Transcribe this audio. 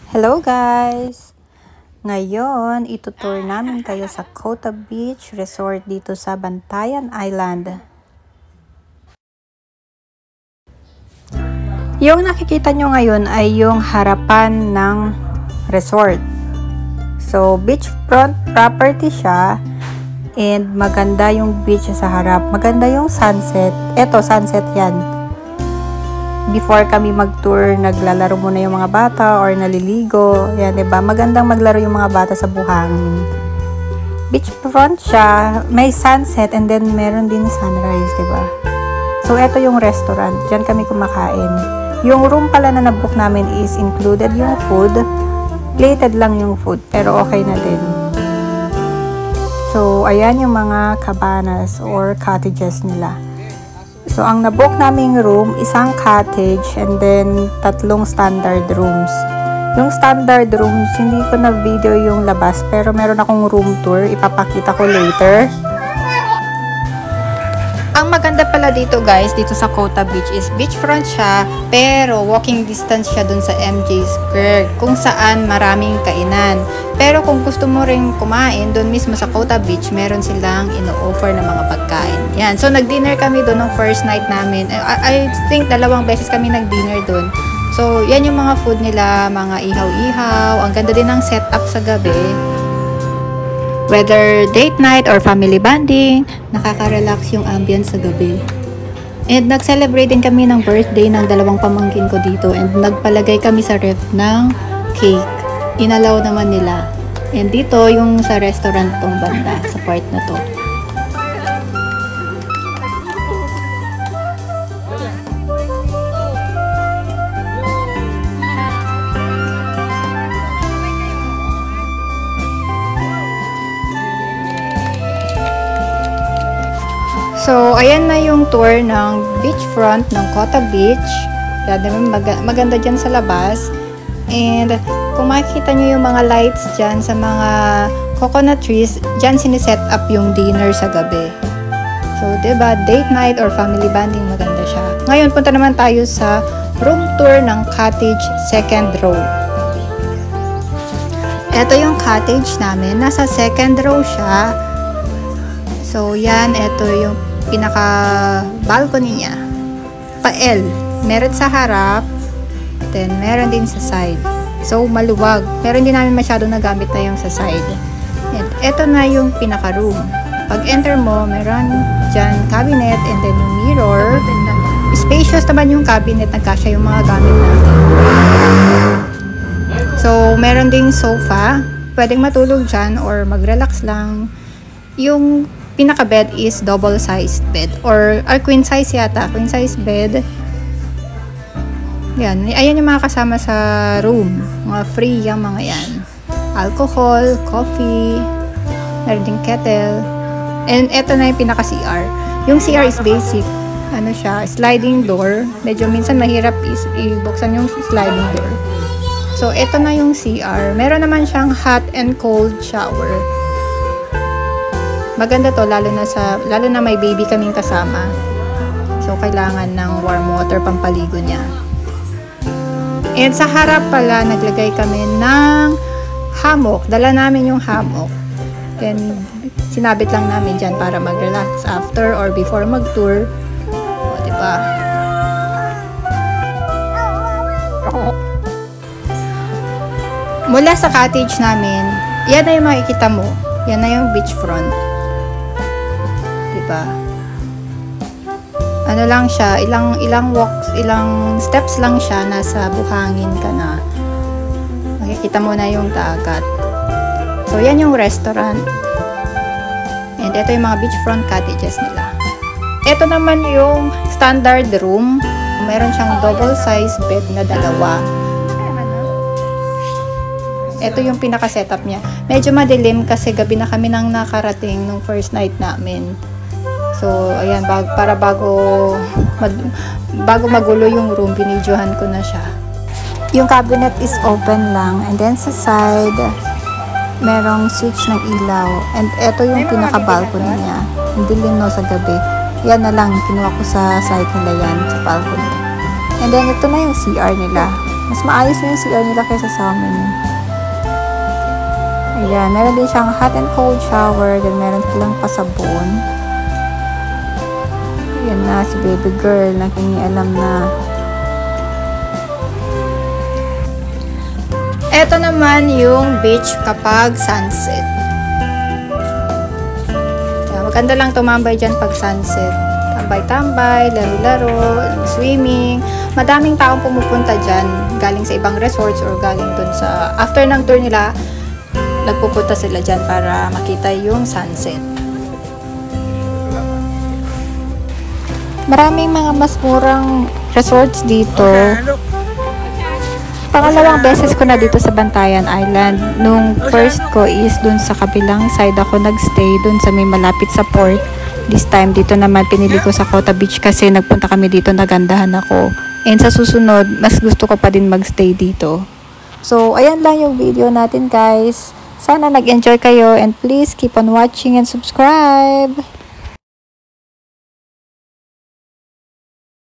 Hello guys! Ngayon, itutour namin kayo sa Kota Beach Resort dito sa Bantayan Island. Yung nakikita nyo ngayon ay yung harapan ng resort. So, beachfront property siya and maganda yung beach sa harap. Maganda yung sunset. Eto, sunset yan. Before kami mag-tour, naglalaro muna yung mga bata or naliligo. Yan, diba? Magandang maglaro yung mga bata sa buhangin. Beachfront siya, may sunset and then meron din sunrise, diba? So, eto yung restaurant. Diyan kami kumakain. Yung room pala na nabook namin is included yung food. Plated lang yung food, pero okay na din. So, ayan yung mga cabanas or cottages nila. So, ang nabook naming room, isang cottage and then 3 standard rooms. Yung standard rooms, hindi ko na video yung labas pero meron akong room tour. Ipapakita ko later. Ang maganda pala dito guys, dito sa Kota Beach is beachfront siya pero walking distance siya dun sa MJ Square kung saan maraming kainan. Pero kung gusto mo rin kumain dun mismo sa Kota Beach, meron silang ino-offer na mga pagkain. Yan. So nag-dinner kami dun ng first night namin. I think 2 beses kami nag-dinner dun. So yan yung mga food nila, mga ihaw-ihaw. Ang ganda din ng setup sa gabi. Whether date night or family bonding, nakaka-relax yung ambience sa gabi. And nag-celebrate din kami ng birthday ng 2 pamangkin ko dito and nagpalagay kami sa ref ng cake. Inalaw naman nila. And dito yung sa restaurant tong banda, sa part na to. So, ayan na yung tour ng beachfront ng Kota Beach. Maganda dyan sa labas. And kung makikita nyo yung mga lights dyan sa mga coconut trees, dyan siniset up yung dinner sa gabi. So, diba, date night or family bonding, maganda siya. Ngayon, punta naman tayo sa room tour ng cottage second row. Ito yung cottage namin. Nasa second row siya. So, yan. Ito yung pinaka-balcony niya. Pa-L. Meron sa harap. Then, meron din sa side. So, maluwag. Pero hindi namin masyadong nagamit na yung sa side. And, eto na yung pinaka-room. Pag enter mo, meron dyan cabinet and then yung mirror. Spacious naman yung cabinet. Nagkasya yung mga gamit natin. So, meron ding sofa. Pwedeng matulog dyan or mag-relax lang. Yung pinaka-bed is double-sized bed or queen size yata. Queen size bed. Yan. Ayan yung mga kasama sa room. Mga free yung mga yan. Alcohol, coffee, meron ding kettle. And eto na yung pinaka-CR. Yung CR is basic. Ano siya? Sliding door. Medyo minsan mahirap ibuksan yung sliding door. So, eto na yung CR. Meron naman siyang hot and cold shower. Maganda to, lalo na may baby kaming kasama. So, kailangan ng warm water pampaligo niya. And sa harap pala, naglagay kami ng hammock. Dala namin yung hammock. Then, sinabit lang namin dyan para mag-relax after or before mag-tour. O, diba? Mula sa cottage namin, yan na yung makikita mo. Yan na yung beachfront. Diba? Ano lang siya, ilang walks, ilang steps lang siya, nasa buhangin ka na. Makikita mo na yung dagat. So, yan yung restaurant. And ito yung mga beachfront cottages nila. Ito naman yung standard room. Meron siyang double size bed na 2. Ito yung pinaka-setup niya. Medyo madilim kasi gabi na kami nang nakarating nung first night namin. So, ayan, bago magulo yung room, binidyohan ko na siya. Yung cabinet is open lang. And then sa side, merong switch ng ilaw. And eto yung pinaka-balcony niya. Hindi dilim no sa gabi. Yan na lang, kinuha ko sa side nila yan, sa balcony. And then, ito na yung CR nila. Mas maayos na yung CR nila kaysa sa amin. Ayan, meron din siyang hot and cold shower. Then meron silang pasabon. Ayan na, si baby girl. Nakingialam na. Ito naman yung beach kapag sunset. Ayan, maganda lang tumambay dyan pag sunset. Tambay-tambay, laro-laro, swimming. Madaming taong pumupunta dyan galing sa ibang resorts or galing dun sa after ng tour nila, nagpupunta sila dyan para makita yung sunset. Maraming mga mas murang resorts dito. Pangalawang beses ko na dito sa Bantayan Island. Nung first ko is dun sa kabilang side ako nagstay, dun sa may malapit sa port. This time, dito naman pinili ko sa Kota Beach kasi nagpunta kami dito, nagandahan ako. And sa susunod, mas gusto ko pa din magstay dito. So, ayan lang yung video natin guys. Sana nag-enjoy kayo and please keep on watching and subscribe!